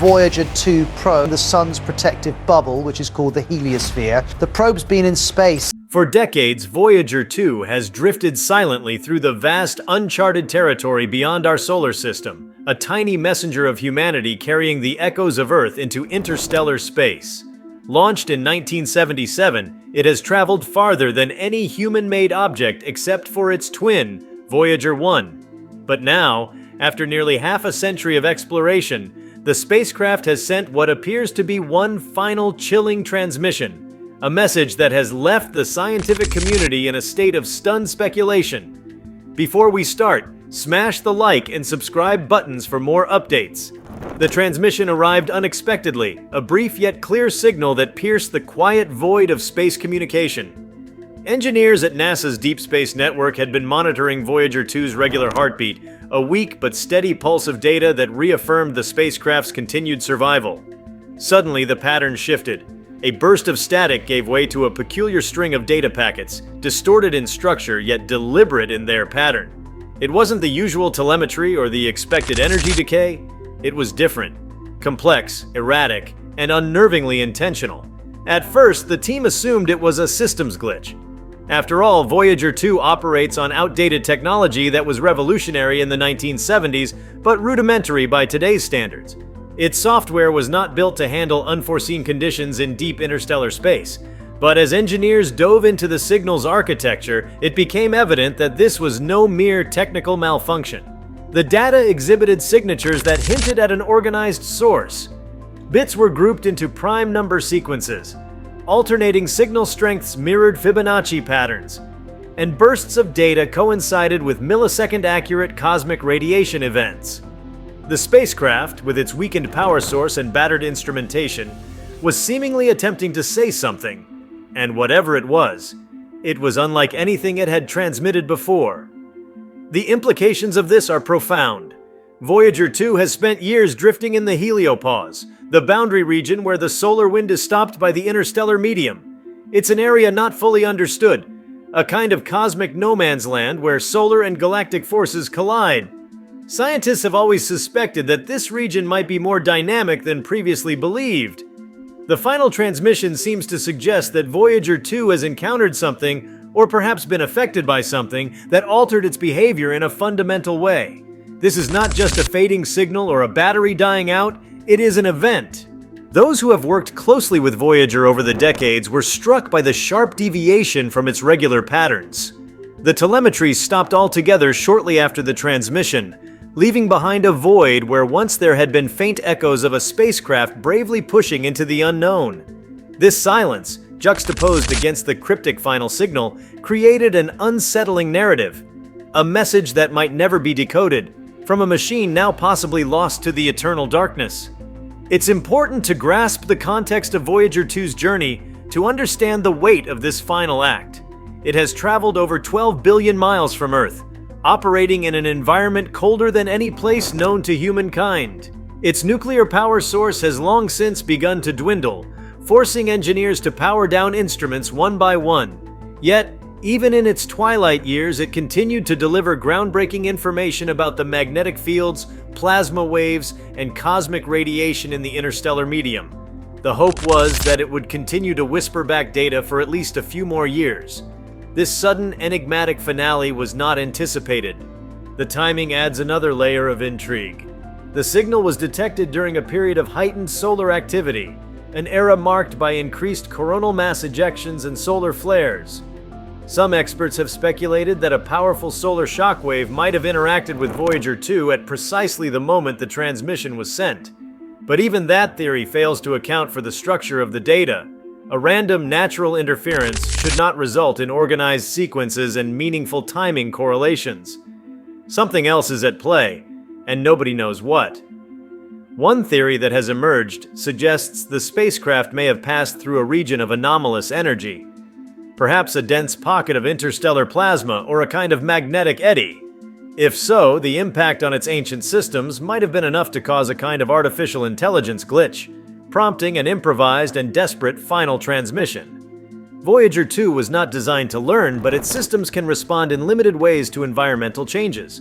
Voyager 2 probe, the sun's protective bubble, which is called the heliosphere. The probe's been in space. For decades, Voyager 2 has drifted silently through the vast, uncharted territory beyond our solar system, a tiny messenger of humanity carrying the echoes of Earth into interstellar space. Launched in 1977, it has traveled farther than any human-made object except for its twin, Voyager 1. But now, after nearly half a century of exploration, the spacecraft has sent what appears to be one final chilling transmission, a message that has left the scientific community in a state of stunned speculation. Before we start, smash the like and subscribe buttons for more updates. The transmission arrived unexpectedly, a brief yet clear signal that pierced the quiet void of space communication. Engineers at NASA's Deep Space Network had been monitoring Voyager 2's regular heartbeat, a weak but steady pulse of data that reaffirmed the spacecraft's continued survival. Suddenly, the pattern shifted. A burst of static gave way to a peculiar string of data packets, distorted in structure yet deliberate in their pattern. It wasn't the usual telemetry or the expected energy decay. It was different, complex, erratic, and unnervingly intentional. At first, the team assumed it was a systems glitch. After all, Voyager 2 operates on outdated technology that was revolutionary in the 1970s, but rudimentary by today's standards. Its software was not built to handle unforeseen conditions in deep interstellar space. But as engineers dove into the signal's architecture, it became evident that this was no mere technical malfunction. The data exhibited signatures that hinted at an organized source. Bits were grouped into prime number sequences. Alternating signal strengths mirrored Fibonacci patterns, and bursts of data coincided with millisecond-accurate cosmic radiation events. The spacecraft, with its weakened power source and battered instrumentation, was seemingly attempting to say something, and whatever it was unlike anything it had transmitted before. The implications of this are profound. Voyager 2 has spent years drifting in the helopause, the boundary region where the solar wind is stopped by the interstellar medium. It's an area not fully understood, a kind of cosmic no man's land where solar and galactic forces collide. Scientists have always suspected that this region might be more dynamic than previously believed. The final transmission seems to suggest that Voyager 2 has encountered something, or perhaps been affected by something, that altered its behavior in a fundamental way. This is not just a fading signal or a battery dying out, it is an event. Those who have worked closely with Voyager over the decades were struck by the sharp deviation from its regular patterns. The telemetry stopped altogether shortly after the transmission, leaving behind a void where once there had been faint echoes of a spacecraft bravely pushing into the unknown. This silence, juxtaposed against the cryptic final signal, created an unsettling narrative, a message that might never be decoded, from a machine now possibly lost to the eternal darkness. It's important to grasp the context of Voyager 2's journey to understand the weight of this final act. It has traveled over 12 billion miles from Earth, operating in an environment colder than any place known to humankind. Its nuclear power source has long since begun to dwindle, forcing engineers to power down instruments one by one. Yet, even in its twilight years, it continued to deliver groundbreaking information about the magnetic fields, plasma waves, and cosmic radiation in the interstellar medium. The hope was that it would continue to whisper back data for at least a few more years. This sudden, enigmatic finale was not anticipated. The timing adds another layer of intrigue. The signal was detected during a period of heightened solar activity, an era marked by increased coronal mass ejections and solar flares. Some experts have speculated that a powerful solar shockwave might have interacted with Voyager 2 at precisely the moment the transmission was sent. But even that theory fails to account for the structure of the data. A random natural interference should not result in organized sequences and meaningful timing correlations. Something else is at play, and nobody knows what. One theory that has emerged suggests the spacecraft may have passed through a region of anomalous energy, perhaps a dense pocket of interstellar plasma or a kind of magnetic eddy. If so, the impact on its ancient systems might have been enough to cause a kind of artificial intelligence glitch, prompting an improvised and desperate final transmission. Voyager 2 was not designed to learn, but its systems can respond in limited ways to environmental changes.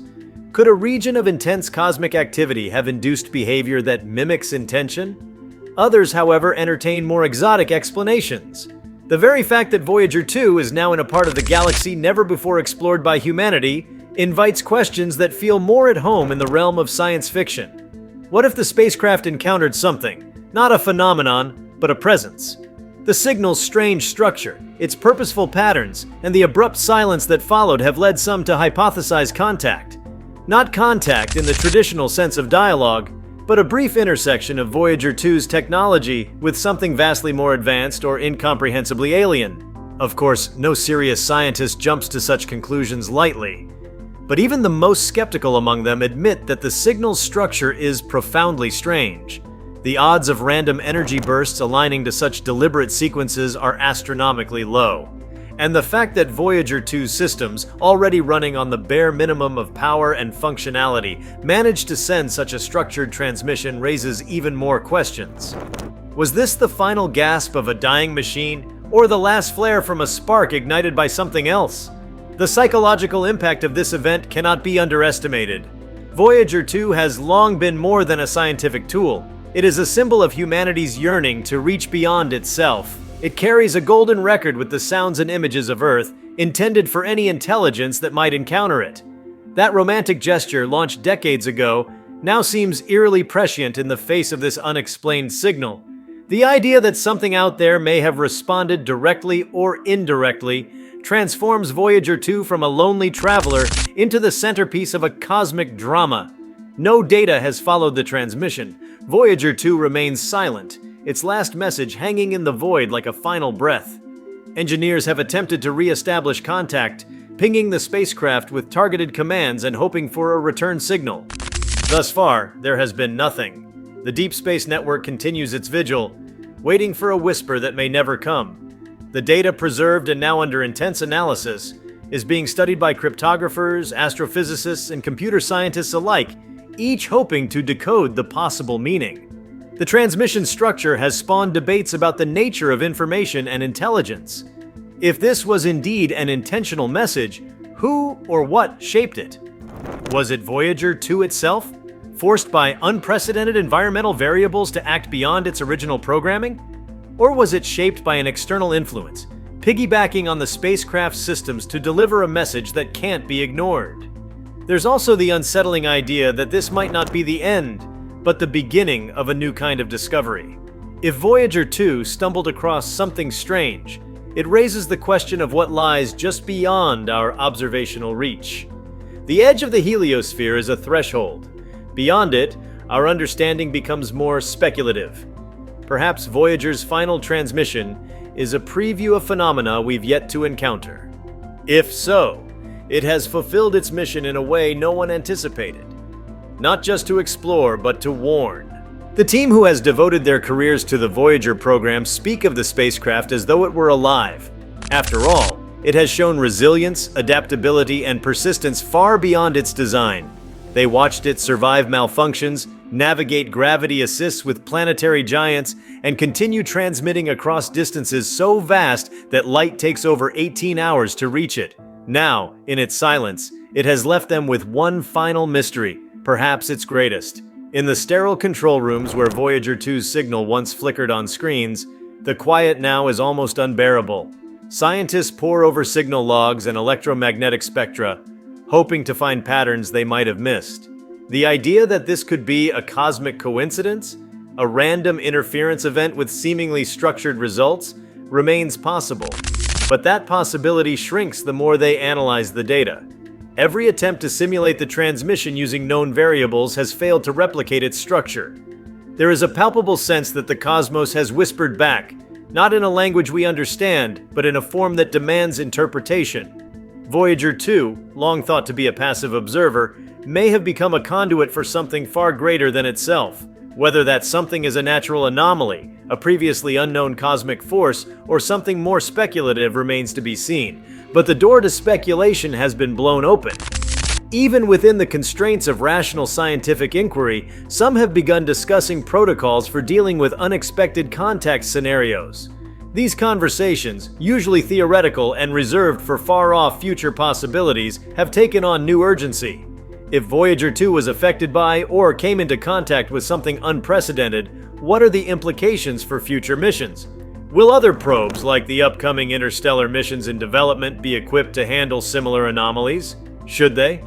Could a region of intense cosmic activity have induced behavior that mimics intention? Others, however, entertain more exotic explanations. The very fact that Voyager 2 is now in a part of the galaxy never before explored by humanity invites questions that feel more at home in the realm of science fiction. What if the spacecraft encountered something, not a phenomenon, but a presence? The signal's strange structure, its purposeful patterns, and the abrupt silence that followed have led some to hypothesize contact. Not contact in the traditional sense of dialogue, but a brief intersection of Voyager 2's technology with something vastly more advanced or incomprehensibly alien. Of course, no serious scientist jumps to such conclusions lightly. But even the most skeptical among them admit that the signal's structure is profoundly strange. The odds of random energy bursts aligning to such deliberate sequences are astronomically low. And the fact that Voyager 2's systems, already running on the bare minimum of power and functionality, managed to send such a structured transmission raises even more questions. Was this the final gasp of a dying machine, or the last flare from a spark ignited by something else? The psychological impact of this event cannot be underestimated. Voyager 2 has long been more than a scientific tool. It is a symbol of humanity's yearning to reach beyond itself. It carries a golden record with the sounds and images of Earth, intended for any intelligence that might encounter it. That romantic gesture, launched decades ago, now seems eerily prescient in the face of this unexplained signal. The idea that something out there may have responded directly or indirectly transforms Voyager 2 from a lonely traveler into the centerpiece of a cosmic drama. No data has followed the transmission. Voyager 2 remains silent, its last message hanging in the void like a final breath. Engineers have attempted to re-establish contact, pinging the spacecraft with targeted commands and hoping for a return signal. Thus far, there has been nothing. The Deep Space Network continues its vigil, waiting for a whisper that may never come. The data preserved and now under intense analysis is being studied by cryptographers, astrophysicists, and computer scientists alike, each hoping to decode the possible meaning. The transmission structure has spawned debates about the nature of information and intelligence. If this was indeed an intentional message, who or what shaped it? Was it Voyager 2 itself, forced by unprecedented environmental variables to act beyond its original programming? Or was it shaped by an external influence, piggybacking on the spacecraft's systems to deliver a message that can't be ignored? There's also the unsettling idea that this might not be the end, but the beginning of a new kind of discovery. If Voyager 2 stumbled across something strange, it raises the question of what lies just beyond our observational reach. The edge of the heliosphere is a threshold. Beyond it, our understanding becomes more speculative. Perhaps Voyager's final transmission is a preview of phenomena we've yet to encounter. If so, it has fulfilled its mission in a way no one anticipated. Not just to explore, but to warn. The team who has devoted their careers to the Voyager program speak of the spacecraft as though it were alive. After all, it has shown resilience, adaptability, and persistence far beyond its design. They watched it survive malfunctions, navigate gravity assists with planetary giants, and continue transmitting across distances so vast that light takes over 18 hours to reach it. Now, in its silence, it has left them with one final mystery, perhaps its greatest. In the sterile control rooms where Voyager 2's signal once flickered on screens, the quiet now is almost unbearable. Scientists pore over signal logs and electromagnetic spectra, hoping to find patterns they might have missed. The idea that this could be a cosmic coincidence, a random interference event with seemingly structured results, remains possible. But that possibility shrinks the more they analyze the data. Every attempt to simulate the transmission using known variables has failed to replicate its structure. There is a palpable sense that the cosmos has whispered back, not in a language we understand, but in a form that demands interpretation. Voyager 2, long thought to be a passive observer, may have become a conduit for something far greater than itself. Whether that something is a natural anomaly, a previously unknown cosmic force, or something more speculative remains to be seen. But the door to speculation has been blown open. Even within the constraints of rational scientific inquiry, some have begun discussing protocols for dealing with unexpected contact scenarios. These conversations, usually theoretical and reserved for far-off future possibilities, have taken on new urgency. If Voyager 2 was affected by or came into contact with something unprecedented, what are the implications for future missions? Will other probes, like the upcoming interstellar missions in development, be equipped to handle similar anomalies? Should they?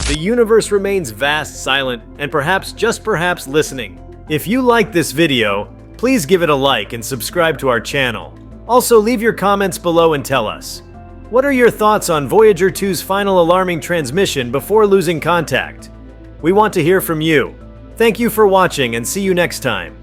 The universe remains vast, silent, and perhaps, just perhaps, listening. If you like this video, please give it a like and subscribe to our channel. Also, leave your comments below and tell us. What are your thoughts on Voyager 2's final alarming transmission before losing contact? We want to hear from you. Thank you for watching and see you next time.